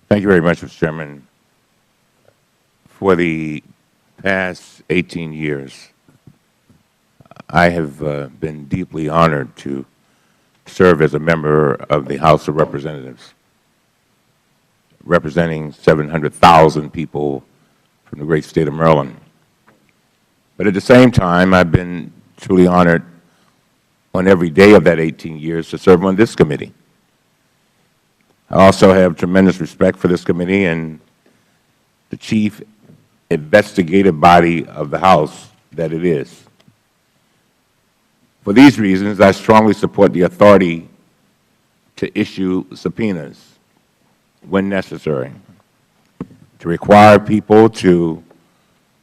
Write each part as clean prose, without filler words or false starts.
Thank you very much, Mr. Chairman. For the past 18 years, I have been deeply honored to serve as a member of the House of Representatives, representing 700,000 people from the great state of Maryland. But at the same time, I've been truly honored on every day of that 18 years to serve on this committee. I also have tremendous respect for this committee and the chief investigative body of the House that it is. For these reasons, I strongly support the authority to issue subpoenas when necessary, to require people to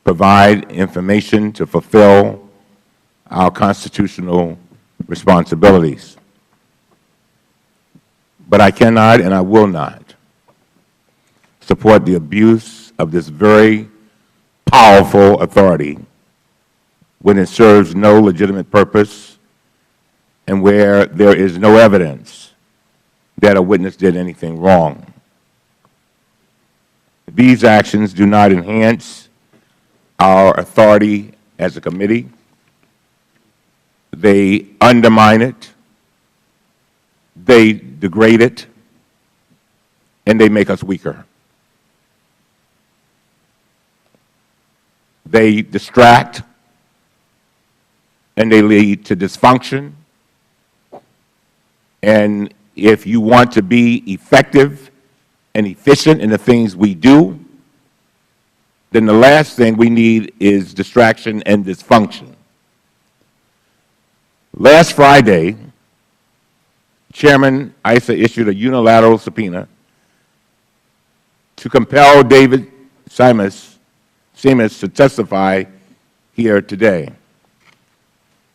provide information to fulfill our constitutional responsibilities. But I cannot and I will not support the abuse of this very powerful authority when it serves no legitimate purpose and where there is no evidence that a witness did anything wrong. These actions do not enhance our authority as a committee. They undermine it, they degrade it, and they make us weaker. They distract, and they lead to dysfunction. And if you want to be effective and efficient in the things we do, then the last thing we need is distraction and dysfunction. Last Friday, Chairman Issa issued a unilateral subpoena to compel David Simas to testify here today.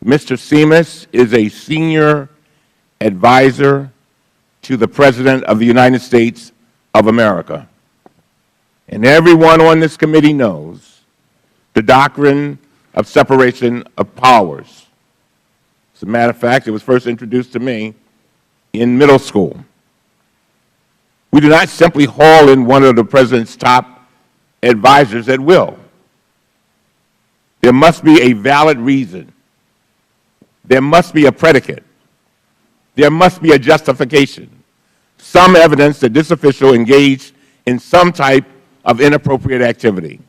Mr. Simas is a senior advisor to the President of the United States of America. And everyone on this committee knows the doctrine of separation of powers. As a matter of fact, it was first introduced to me in middle school. We do not simply haul in one of the President's top advisors at will. There must be a valid reason. There must be a predicate. There must be a justification, some evidence that this official engaged in some type of inappropriate activity.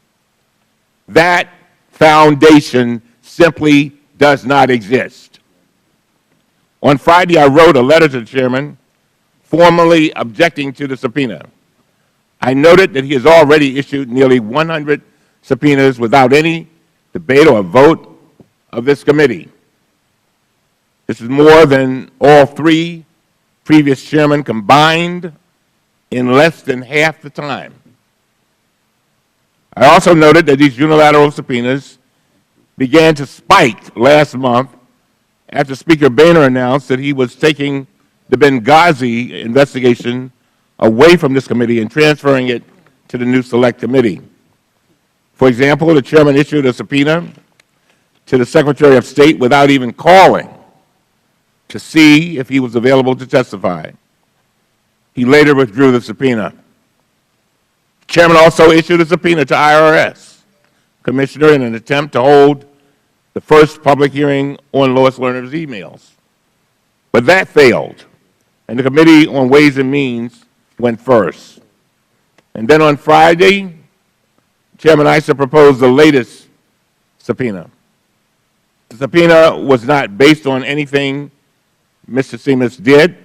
That foundation simply does not exist. On Friday, I wrote a letter to the Chairman formally objecting to the subpoena. I noted that he has already issued nearly 100 subpoenas without any debate or vote of this committee. This is more than all three previous chairmen combined in less than half the time. I also noted that these unilateral subpoenas began to spike last month after Speaker Boehner announced that he was taking the Benghazi investigation away from this committee and transferring it to the new Select Committee. For example, the Chairman issued a subpoena to the Secretary of State without even calling to see if he was available to testify. He later withdrew the subpoena. The Chairman also issued a subpoena to IRS Commissioner in an attempt to hold the first public hearing on Lois Lerner's emails. But that failed, and the Committee on Ways and Means went first. And then on Friday, Chairman Issa proposed the latest subpoena. The subpoena was not based on anything Mr. Simas did.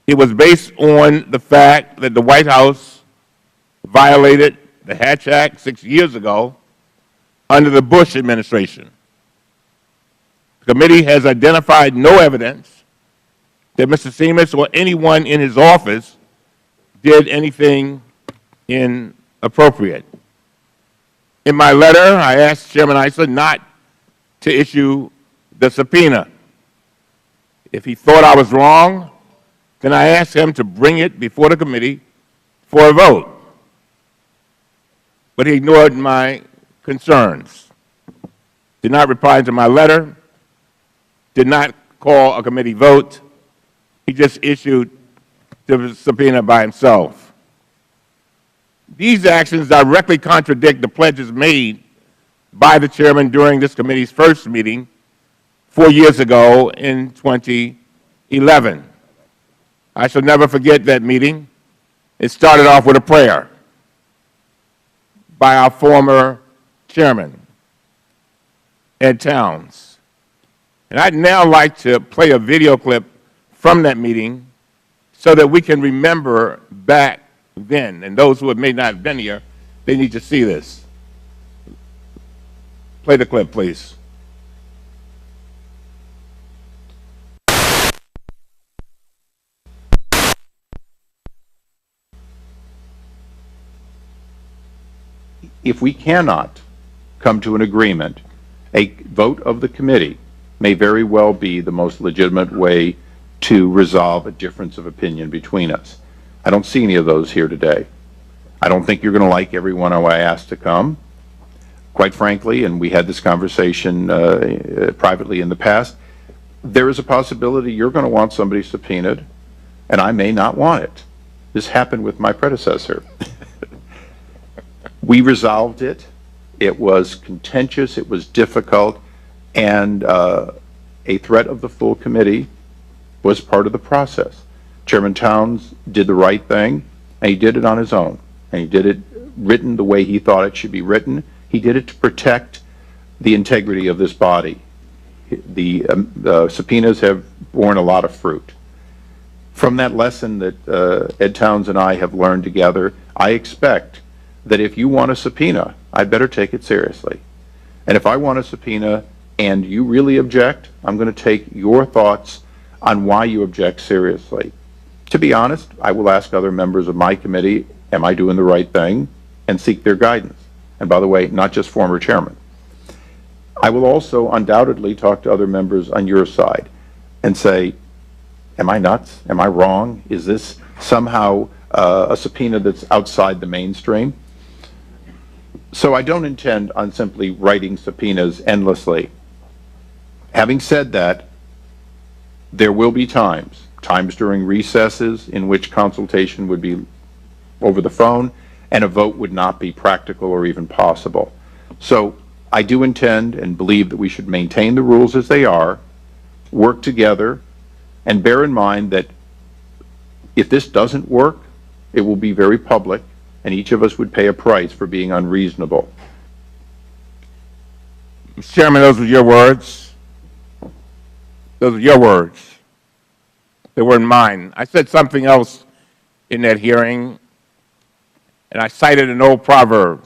It was based on the fact that the White House violated the Hatch Act 6 years ago under the Bush administration. The committee has identified no evidence that Mr. Simas or anyone in his office did anything inappropriate. In my letter, I asked Chairman Issa not to issue the subpoena. If he thought I was wrong, then I asked him to bring it before the committee for a vote. But he ignored my concerns, did not reply to my letter, did not call a committee vote. He just issued the subpoena by himself. These actions directly contradict the pledges made by the chairman during this committee's first meeting 4 years ago in 2011. I shall never forget that meeting. It started off with a prayer by our former chairman, Ed Towns. And I'd now like to play a video clip from that meeting so that we can remember back then. And those who may not have been here, they need to see this. Play the clip, please. If we cannot come to an agreement, a vote of the committee may very well be the most legitimate way to resolve a difference of opinion between us. I don't see any of those here today. I don't think you're going to like everyone who I asked to come. Quite frankly, and we had this conversation privately in the past, there is a possibility you're going to want somebody subpoenaed, and I may not want it. This happened with my predecessor. We resolved it. It was contentious, it was difficult, and a threat of the full committee was part of the process. Chairman Towns did the right thing, and he did it on his own. And he did it written the way he thought it should be written. He did it to protect the integrity of this body. The subpoenas have borne a lot of fruit. From that lesson that Ed Towns and I have learned together, I expect that if you want a subpoena, I'd better take it seriously. And if I want a subpoena and you really object, I'm going to take your thoughts on why you object seriously. To be honest, I will ask other members of my committee, am I doing the right thing, and seek their guidance. And by the way, not just former chairman. I will also undoubtedly talk to other members on your side and say, am I nuts? Am I wrong? Is this somehow a subpoena that's outside the mainstream? So I don't intend on simply writing subpoenas endlessly. Having said that, there will be times during recesses in which consultation would be over the phone and a vote would not be practical or even possible. So I do intend and believe that we should maintain the rules as they are, work together, and bear in mind that if this doesn't work, it will be very public, and each of us would pay a price for being unreasonable. Mr. Chairman, those were your words. Those are your words. They weren't mine. I said something else in that hearing, and I cited an old proverb.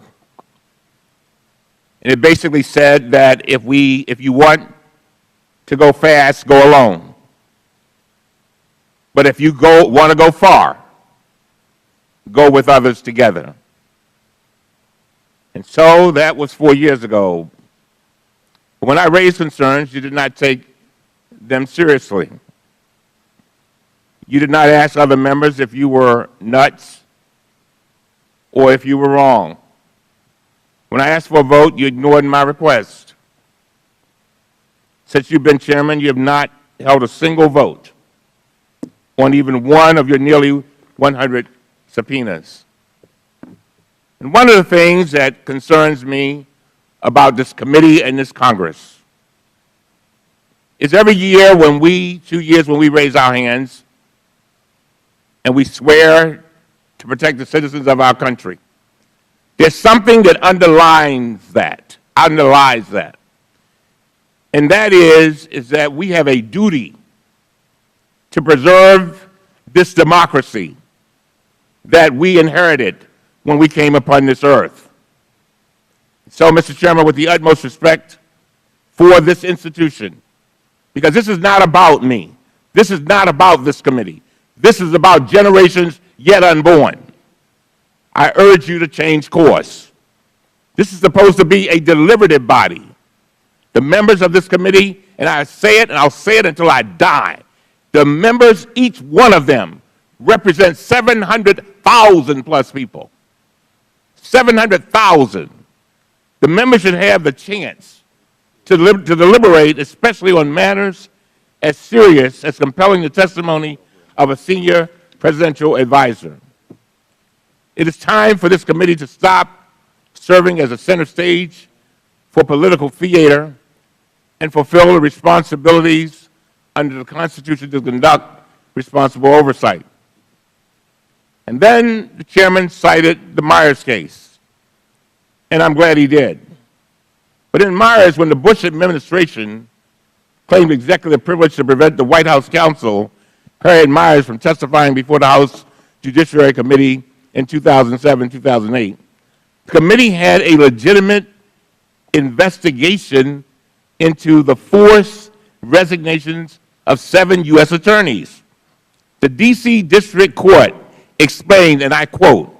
And it basically said that if you want to go fast, go alone. But if you want to go far, go with others together. And so that was 4 years ago. When I raised concerns, you did not take them seriously. You did not ask other members if you were nuts or if you were wrong. When I asked for a vote, you ignored my request. Since you've been chairman, you have not held a single vote on even one of your nearly 100 subpoenas. And one of the things that concerns me about this committee and this Congress is every year 2 years when we raise our hands and we swear to protect the citizens of our country, there's something that underlies that. And that is that we have a duty to preserve this democracy that we inherited when we came upon this earth. So, Mr. Chairman, with the utmost respect for this institution, because this is not about me, this is not about this committee, this is about generations yet unborn, I urge you to change course. This is supposed to be a deliberative body. The members of this committee, and I say it and I'll say it until I die, the members, each one of them, represent 700,000 plus people. 700,000. The members should have the chance to deliberate, especially on matters as serious as compelling the testimony of a senior presidential advisor. It is time for this committee to stop serving as a center stage for political theater and fulfill the responsibilities under the Constitution to conduct responsible oversight. And then the chairman cited the Myers case, and I'm glad he did. But in Myers, when the Bush administration claimed executive privilege to prevent the White House counsel, Harriet Myers, from testifying before the House Judiciary Committee in 2007-2008, the committee had a legitimate investigation into the forced resignations of 7 U.S. attorneys. The D.C. District Court explained, and I quote,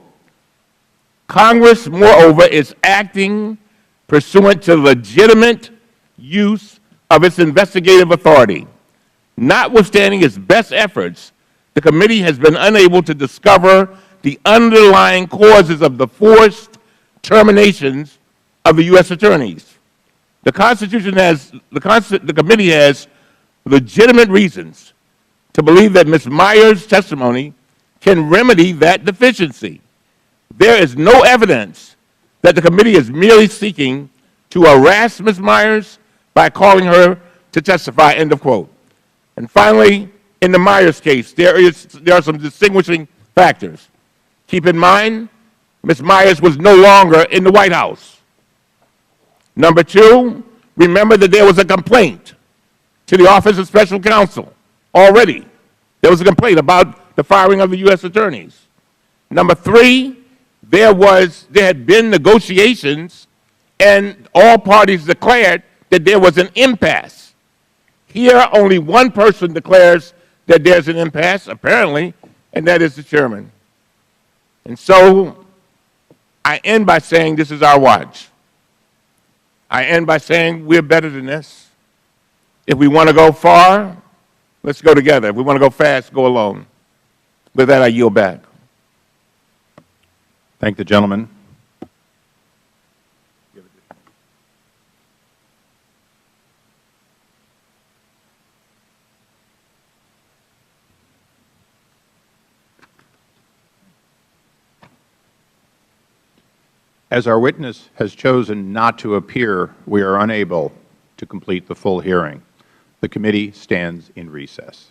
"Congress, moreover, is acting pursuant to legitimate use of its investigative authority. Notwithstanding its best efforts, the committee has been unable to discover the underlying causes of the forced terminations of the U.S. attorneys. The committee has legitimate reasons to believe that Ms. Myers' testimony can remedy that deficiency. There is no evidence that the committee is merely seeking to harass Ms. Myers by calling her to testify," end of quote. And finally, in the Myers case, there are some distinguishing factors. Keep in mind, Ms. Myers was no longer in the White House. Number 2, remember that there was a complaint to the Office of Special Counsel already. There was a complaint about the firing of the U.S. attorneys. Number 3, there had been negotiations, and all parties declared that there was an impasse. Here, only one person declares that there's an impasse, apparently, and that is the chairman. And so I end by saying this is our watch. I end by saying we're better than this. If we want to go far, let's go together. If we want to go fast, go alone. With that, I yield back. Thank the gentleman. As our witness has chosen not to appear, we are unable to complete the full hearing. The committee stands in recess.